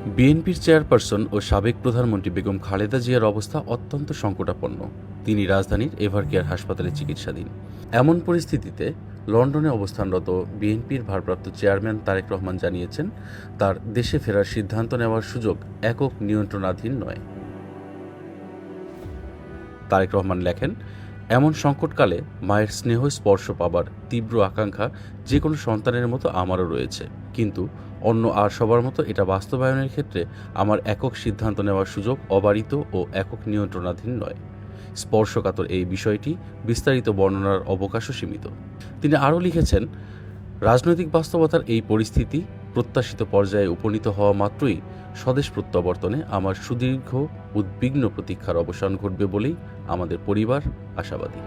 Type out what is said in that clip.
বিএনপির চেয়ারপারসন ও সাবেক প্রধানমন্ত্রী বেগম খালেদা জিয়ার অবস্থা অত্যন্ত সংকটাপন্ন। তিনি রাজধানীর এভারকেয়ার হাসপাতালে চিকিৎসাধীন। এমন পরিস্থিতিতে লন্ডনে অবস্থানরত বিএনপির ভারপ্রাপ্ত চেয়ারম্যান তারেক রহমান জানিয়েছেন, তার দেশে ফেরার সিদ্ধান্ত নেওয়ার সুযোগ একক নিয়ন্ত্রণাধীন নয়। তারেক রহমান লেখেন, এমন সংকটকালে মায়ের স্নেহ স্পর্শ পাবার তীব্র আকাঙ্ক্ষা যে কোনো সন্তানের মতো আমারও রয়েছে, কিন্তু অন্য আর সবার মতো এটা বাস্তবায়নের ক্ষেত্রে আমার একক সিদ্ধান্ত নেওয়ার সুযোগ অবারিত ও একক নিয়ন্ত্রণাধীন নয়। স্পর্শকাতর এই বিষয়টি বিস্তারিত বর্ণনার অবকাশও সীমিত। তিনি আরও লিখেছেন, রাজনৈতিক বাস্তবতার এই পরিস্থিতি প্রত্যাশিত পর্যায়ে উপনীত হওয়া মাত্রই স্বদেশ প্রত্যাবর্তনে আমার সুদীর্ঘ উদ্বিগ্ন প্রতীক্ষার অবসান ঘটবে বলেই আমাদের পরিবার আশাবাদী।